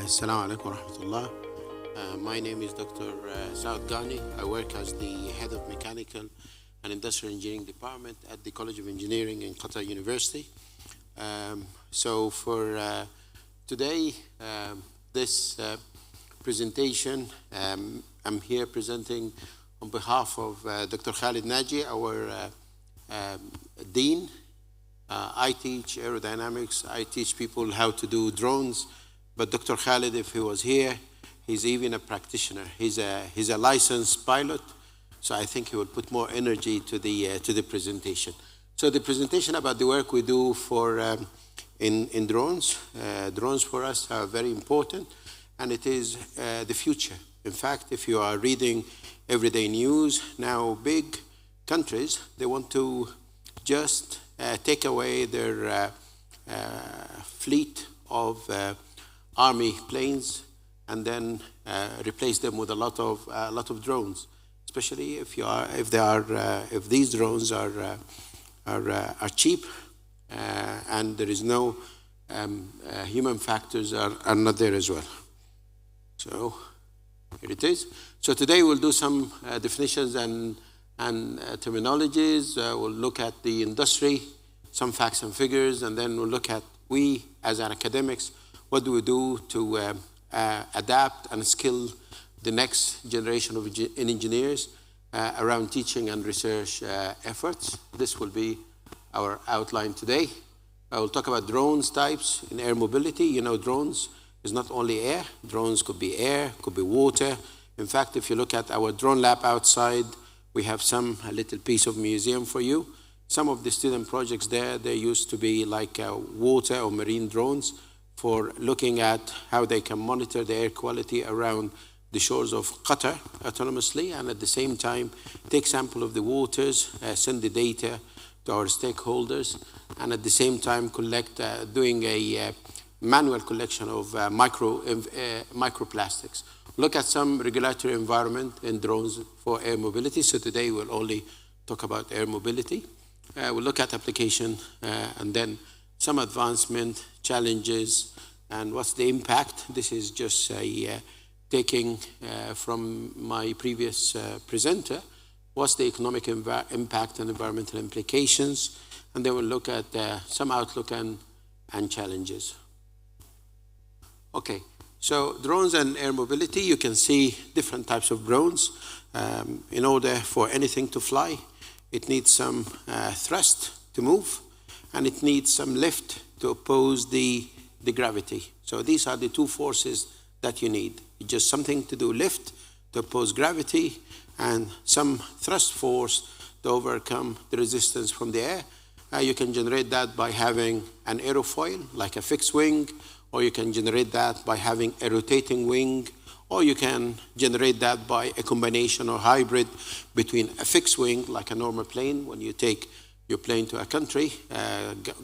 Assalamu alaikum wa rahmatullah. My name is Dr. Saud Ghani. I work as the head of Mechanical and Industrial Engineering Department at the College of Engineering in Qatar University. So for today, this presentation, I'm here presenting on behalf of Dr. Khalid Naji, our Dean. I teach aerodynamics. I teach people how to do drones. But Dr. Khalid, if he was here, he's even a practitioner. He's a licensed pilot, so I think he would put more energy to the presentation. So the presentation about the work we do for in drones. Drones for us are very important, and it is the future. In fact, if you are reading everyday news now, big countries, they want to just take away their fleet of army planes and then replace them with a lot of drones, especially if these drones are cheap and there is no human factors are not there as well. So here it is. So today we'll do some definitions and terminologies. We'll look at the industry, some facts and figures, and then we'll look at we as academics. What do we do to adapt and skill the next generation of engineers around teaching and research efforts? This will be our outline today. I will talk about drones types in air mobility. You know, drones is not only air. Drones could be air, could be water. In fact, if you look at our drone lab outside, we have a little piece of museum for you. Some of the student projects there, they used to be like water or marine drones, for looking at how they can monitor the air quality around the shores of Qatar autonomously, and at the same time take sample of the waters, send the data to our stakeholders, and at the same time doing a manual collection of microplastics. Look at some regulatory environment in drones for air mobility. So today we'll only talk about air mobility. We'll look at application and then some advancement, challenges, and what's the impact. This is just taking from my previous presenter. What's the economic impact and environmental implications? And then we'll look at some outlook and challenges. Okay, so drones and air mobility, you can see different types of drones. In order for anything to fly, it needs some thrust to move, and it needs some lift to oppose the gravity. So these are the two forces that you need. Just something to do lift to oppose gravity, and some thrust force to overcome the resistance from the air. You can generate that by having an aerofoil, like a fixed wing, or you can generate that by having a rotating wing, or you can generate that by a combination or hybrid between a fixed wing, like a normal plane. When you take your plane to a country,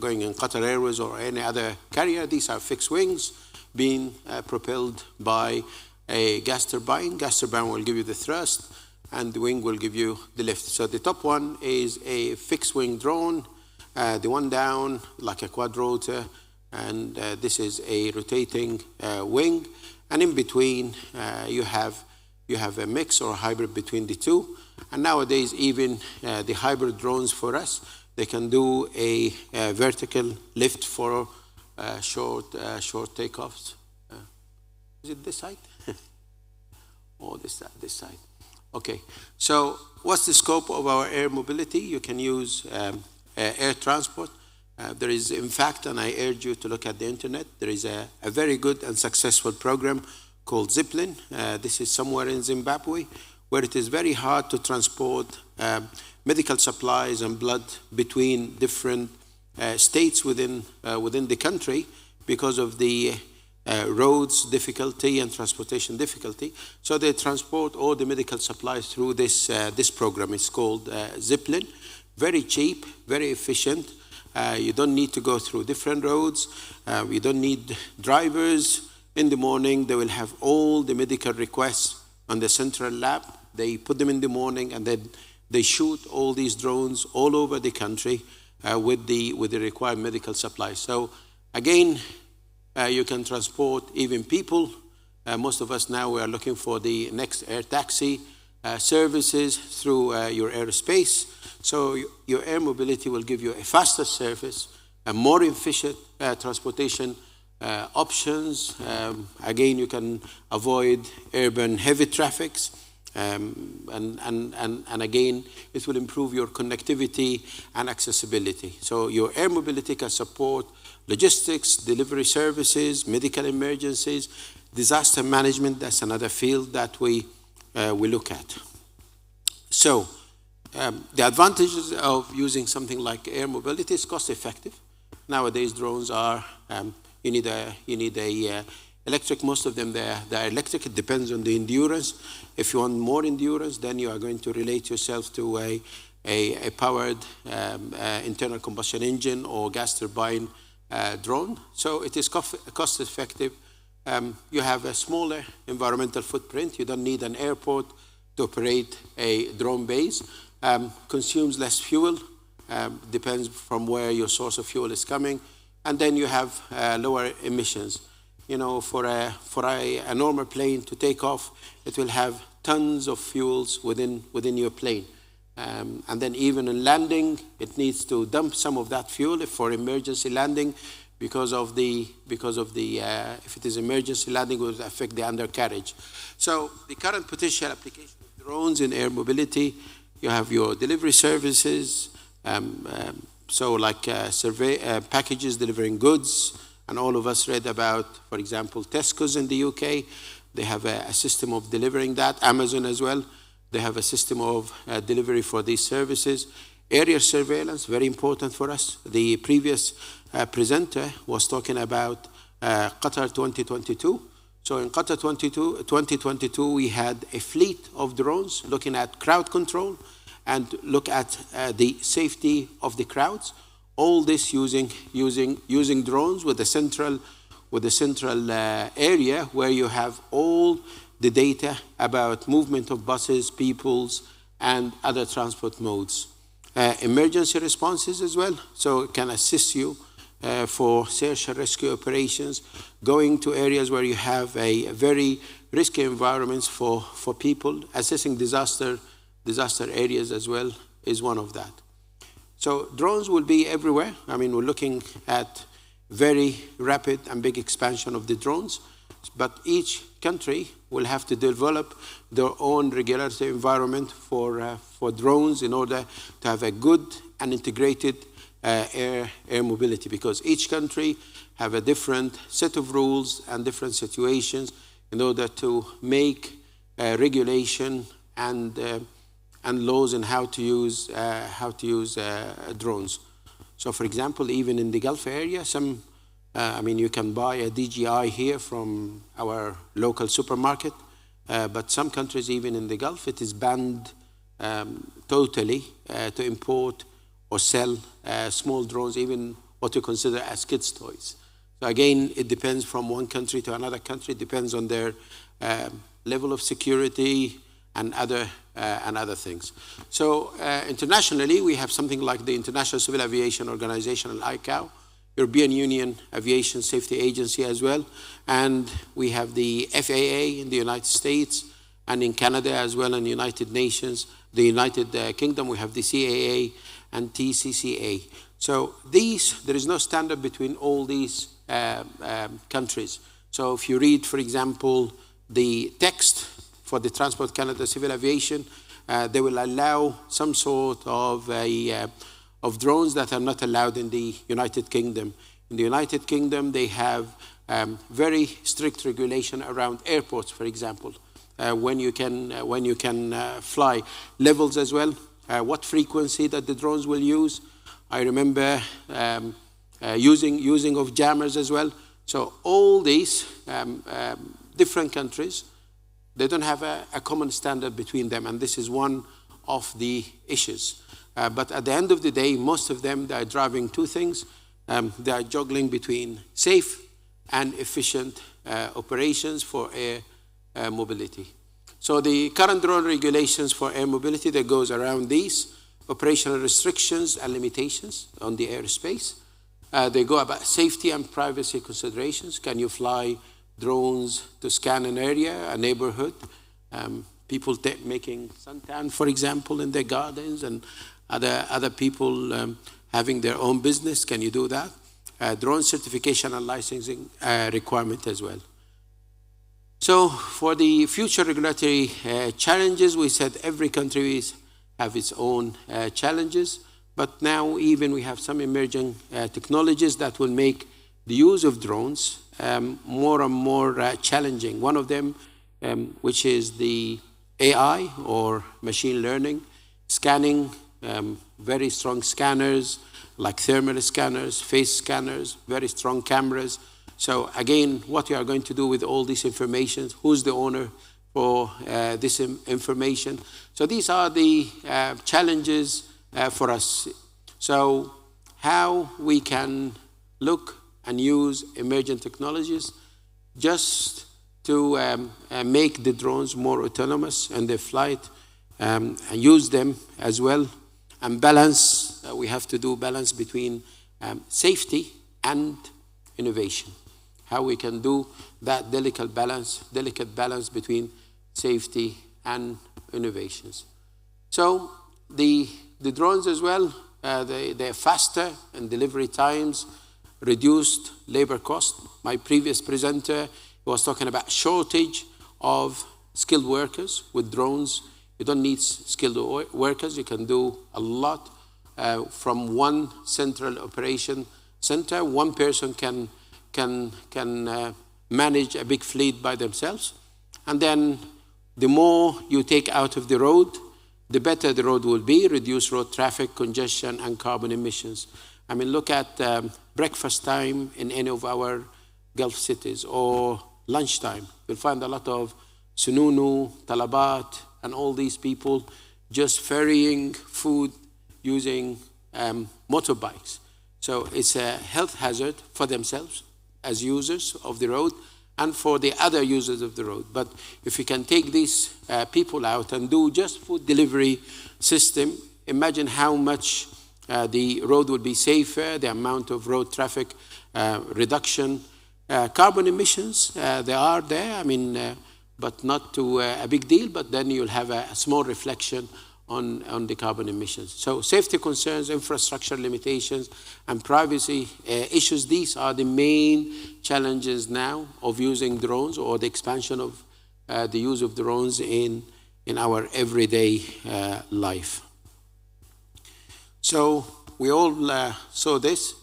going in Qatar Airways or any other carrier, these are fixed wings being propelled by a gas turbine. Gas turbine will give you the thrust, and the wing will give you the lift. So the top one is a fixed wing drone, the one down like a quadrotor, and this is a rotating wing. And in between, you have a mix or a hybrid between the two. And nowadays, even the hybrid drones for us, they can do a vertical lift for short takeoffs. Is it this side? Or this side? Okay. So what's the scope of our air mobility? You can use air transport. There is, in fact, and I urge you to look at the internet, there is a very good and successful program called Zipline. This is somewhere in Zimbabwe, where it is very hard to transport medical supplies and blood between different states within the country because of the roads difficulty and transportation difficulty. So they transport all the medical supplies through this program. It's called Zipline. Very cheap, very efficient. You don't need to go through different roads. You don't need drivers. In the morning, they will have all the medical requests on the central lab. They put them in the morning, and then they shoot all these drones all over the country with the required medical supplies. So again, You can transport even people. Most of us now, we are looking for the next air taxi services through your airspace. So your air mobility will give you a faster service, a more efficient transportation options. Again, you can avoid urban heavy traffics. And again, it will improve your connectivity and accessibility. So your air mobility can support logistics, delivery services, medical emergencies, disaster management. That's another field that we look at. So the advantages of using something like air mobility is cost effective. Nowadays, drones are, you need a electric. Most of them, they're electric. It depends on the endurance. If you want more endurance, then you are going to relate yourself to a powered internal combustion engine or gas turbine drone. So it is cost effective. You have a smaller environmental footprint. You don't need an airport to operate a drone base. Consumes less fuel. Depends from where your source of fuel is coming. And then you have lower emissions. You know, for a normal plane to take off, it will have tons of fuels within your plane. And then even in landing, it needs to dump some of that fuel for emergency landing because of the if it is emergency landing, it will affect the undercarriage. So the current potential application of drones in air mobility, you have your delivery services, so like survey packages delivering goods. And all of us read about, for example, Tesco's in the UK. They have a system of delivering that. Amazon as well. They have a system of delivery for these services. Area surveillance, very important for us. The previous presenter was talking about Qatar 2022. So in Qatar 2022, we had a fleet of drones looking at crowd control and look at the safety of the crowds. All this using drones with a central area where you have all the data about movement of buses, peoples, and other transport modes. Emergency responses as well, so it can assist you for search and rescue operations, going to areas where you have a very risky environments for people. Assessing disaster areas as well is one of that. So drones will be everywhere. I mean, we're looking at very rapid and big expansion of the drones, but each country will have to develop their own regulatory environment for drones in order to have a good and integrated air mobility, because each country have a different set of rules and different situations in order to make regulation and laws on how to use drones. So, for example, even in the Gulf area, you can buy a DJI here from our local supermarket, but some countries, even in the Gulf, it is banned totally to import or sell small drones, even what you consider as kids' toys. So again, it depends from one country to another country. It depends on their level of security and other things. So internationally, we have something like the International Civil Aviation Organization, and ICAO, European Union Aviation Safety Agency as well, and we have the FAA in the United States and in Canada as well, and United Nations, the United Kingdom, we have the CAA and TCCA. So there is no standard between all these countries. So if you read, for example, the text for the Transport Canada Civil Aviation, they will allow some sort of drones that are not allowed in the United Kingdom. In the United Kingdom, they have very strict regulation around airports, for example, when you can fly, levels as well, what frequency that the drones will use. I remember using of jammers as well. So all these different countries, they don't have a common standard between them, and this is one of the issues. But at the end of the day, most of them, they are driving two things. They are juggling between safe and efficient operations for air mobility. So the current drone regulations for air mobility, that goes around these operational restrictions and limitations on the airspace. They go about safety and privacy considerations. Can you fly drones to scan an area, a neighborhood? People making suntan, for example, in their gardens, and other people having their own business. Can you do that? Drone certification and licensing requirement as well. So for the future regulatory challenges, we said every country have its own challenges, but now even we have some emerging technologies that will make the use of drones more and more challenging. One of them, which is the AI or machine learning, scanning, very strong scanners like thermal scanners, face scanners, very strong cameras. So again, what you are going to do with all this information, who's the owner for this information? So these are the challenges for us. So how we can look and use emerging technologies just to make the drones more autonomous in their flight, and use them as well, and balance. We have to do balance between safety and innovation. How we can do that delicate balance between safety and innovations. So the drones as well, they're faster in delivery times, reduced labor cost. My previous presenter was talking about shortage of skilled workers with drones. You don't need skilled workers. You can do a lot from one central operation center. One person can manage a big fleet by themselves. And then the more you take out of the road, the better the road will be, reduce road traffic, congestion, and carbon emissions. I mean, look at breakfast time in any of our Gulf cities, or lunchtime. You'll find a lot of Sununu, Talabat, and all these people just ferrying food using motorbikes. So it's a health hazard for themselves as users of the road and for the other users of the road. But if you can take these people out and do just food delivery system, imagine how much the road would be safer, the amount of road traffic reduction. Carbon emissions, they are there, I mean, but not to a big deal, but then you'll have a small reflection on the carbon emissions. So safety concerns, infrastructure limitations, and privacy issues, these are the main challenges now of using drones, or the expansion of the use of drones in our everyday life. So we all saw this.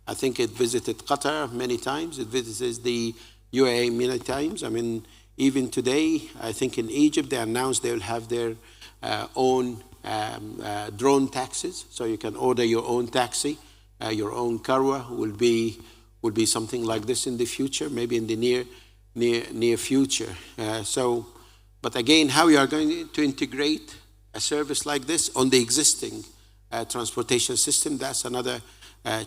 I think it visited Qatar many times. It visits the UAE many times. I mean, even today, I think in Egypt, they announced they will have their own drone taxis. So you can order your own taxi. Your own carwa will be something like this in the future, maybe in the near future. But again, how you are going to integrate a service like this on the existing transportation system, that's another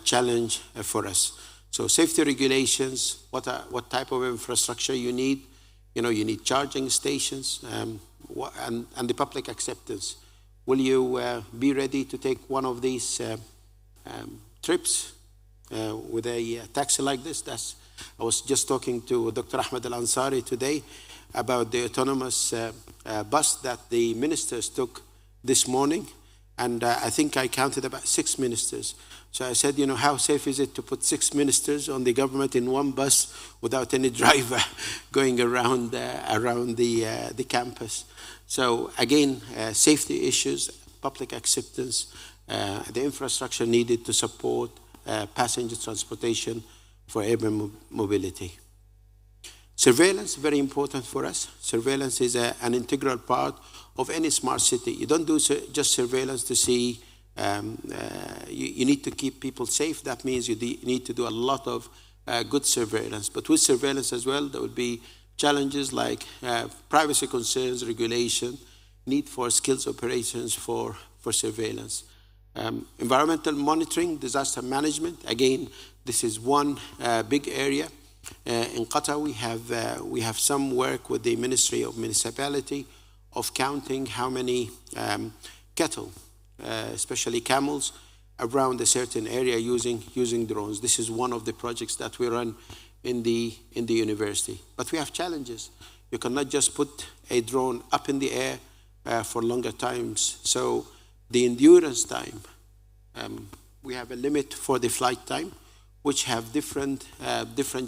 challenge for us. So safety regulations, what type of infrastructure you need. You know, you need charging stations, and the public acceptance. Will you be ready to take one of these trips with a taxi like this? I was just talking to Dr. Ahmed Al-Ansari today about the autonomous bus that the ministers took this morning. And I think I counted about 6 ministers. So I said, you know, how safe is it to put 6 ministers on the government in one bus without any driver going around the campus? So again, safety issues, public acceptance, the infrastructure needed to support passenger transportation for urban mobility. Surveillance, very important for us. Surveillance is an integral part of any smart city. You don't do just surveillance to see, you need to keep people safe. That means you need to do a lot of good surveillance. But with surveillance as well, there will be challenges like privacy concerns, regulation, need for skills operations for surveillance. Environmental monitoring, disaster management. Again, this is one big area. In Qatar, we have some work with the Ministry of Municipality of counting how many cattle, especially camels, around a certain area using drones. This is one of the projects that we run in the university. But we have challenges. You cannot just put a drone up in the air for longer times. So the endurance time, we have a limit for the flight time, which have different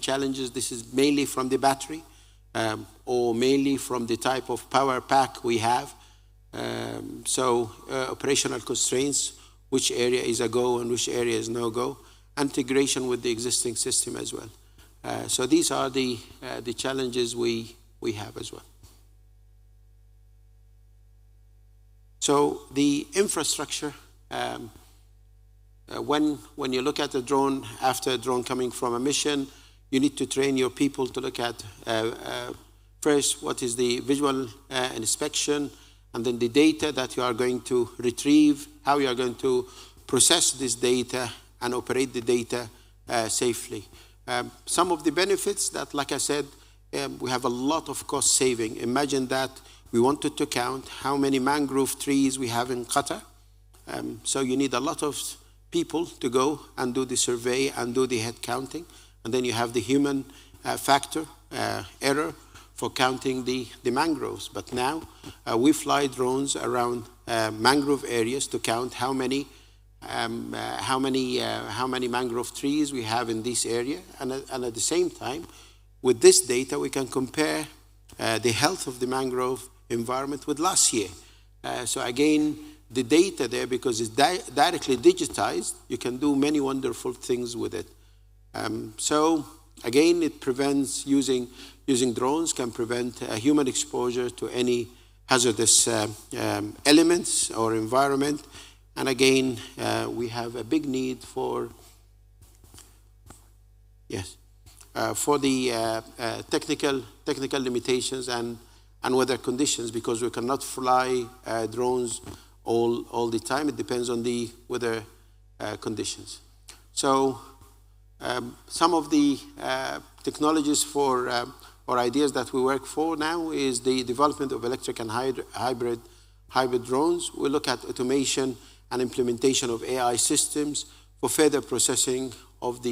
challenges. This is mainly from the battery, or mainly from the type of power pack we have. Operational constraints, which area is a go and which area is no go, integration with the existing system as well. So these are the challenges we have as well. So the infrastructure, when you look at a drone, after a drone coming from a mission, you need to train your people to look at first what is the visual inspection, and then the data that you are going to retrieve, how you are going to process this data and operate the data safely. Some of the benefits that, like I said, we have a lot of cost saving. Imagine that we wanted to count how many mangrove trees we have in Qatar. So you need a lot of people to go and do the survey and do the head counting. And then you have the human factor, error, for counting the mangroves. But now we fly drones around mangrove areas to count how many mangrove trees we have in this area. And at the same time, with this data, we can compare the health of the mangrove environment with last year. So again, the data there, because it's directly digitized, you can do many wonderful things with it. So again, it prevents using drones can prevent human exposure to any hazardous elements or environment. And again, we have a big need for the technical limitations and weather conditions, because we cannot fly drones all the time. It depends on the weather conditions. So some of the technologies or ideas that we work for now is the development of electric and hybrid drones. We look at automation and implementation of AI systems for further processing of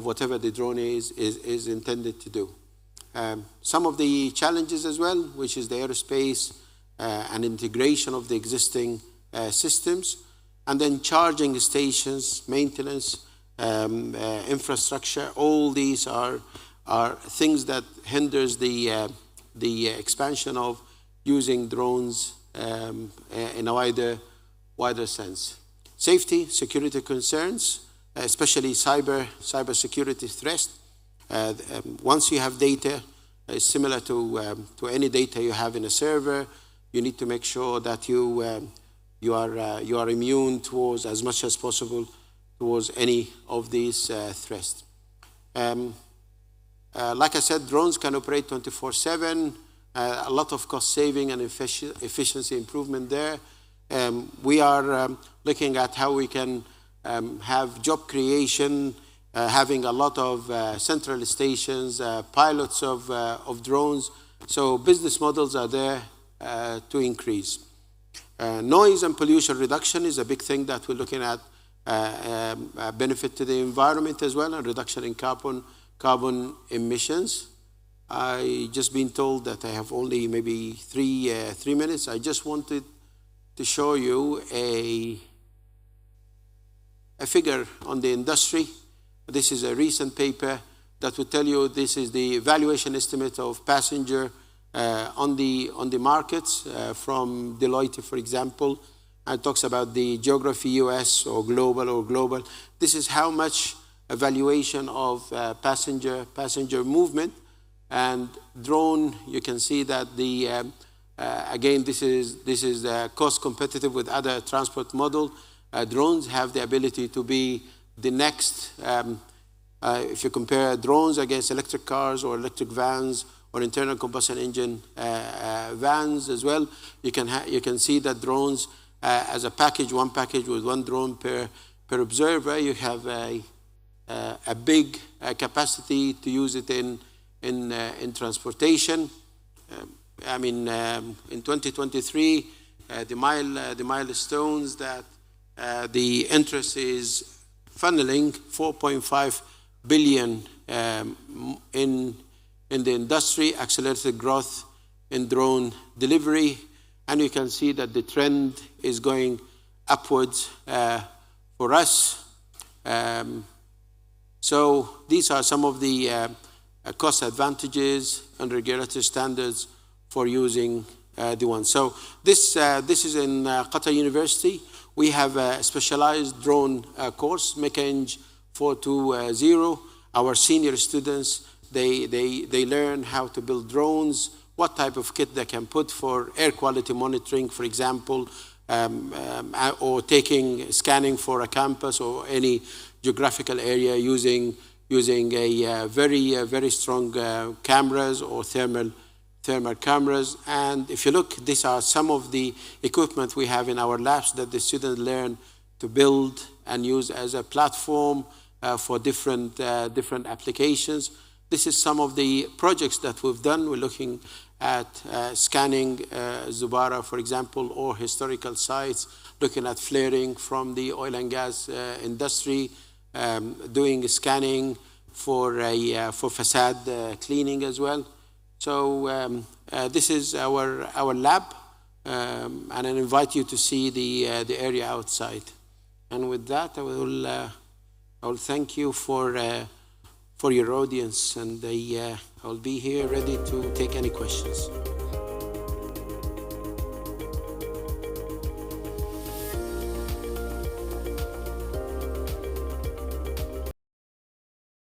whatever the drone is intended to do. Some of the challenges as well, which is the aerospace and integration of the existing systems, and then charging stations, maintenance, infrastructure. All these are things that hinders the expansion of using drones in a wider sense. Safety, security concerns, especially cybersecurity threats. Once you have data, similar to any data you have in a server, you need to make sure that you are immune towards, as much as possible, towards any of these threats. Like I said, drones can operate 24/7. A lot of cost saving and efficiency improvement there. We are looking at how we can have job creation, having a lot of central stations, pilots of drones. So business models are there to increase. Noise and pollution reduction is a big thing that we're looking at, benefit to the environment as well, and reduction in carbon emissions. I just been told that I have only maybe three minutes. I just wanted to show you a figure on the industry. This is a recent paper that will tell you this is the valuation estimate of passenger on the markets from Deloitte, for example. It talks about the geography, US or global. This is how much evaluation of passenger movement. And drone, you can see that the again, this is cost competitive with other transport model. Drones have the ability to be the next. If you compare drones against electric cars or electric vans or internal combustion engine vans as well, you can see that drones as a package, one package with one drone per observer, you have a big capacity to use it in transportation. In 2023, the milestones that the interest is funneling 4.5 billion in the industry, accelerated growth in drone delivery, and you can see that the trend is going upwards for us. So these are some of the cost advantages and regulatory standards for using the one. So this is in Qatar University. We have a specialized drone course, Mecang 420. Our senior students, they learn how to build drones, what type of kit they can put for air quality monitoring, for example, or scanning for a campus or any geographical area using a very strong cameras or thermal cameras. And if you look, these are some of the equipment we have in our labs that the students learn to build and use as a platform for different applications. This is some of the projects that we've done. We're looking at scanning Zubara, for example, or historical sites, looking at flaring from the oil and gas industry, doing scanning for facade cleaning as well. So this is our lab, and I invite you to see the area outside. And with that, I will thank you for your audience, and I will be here ready to take any questions.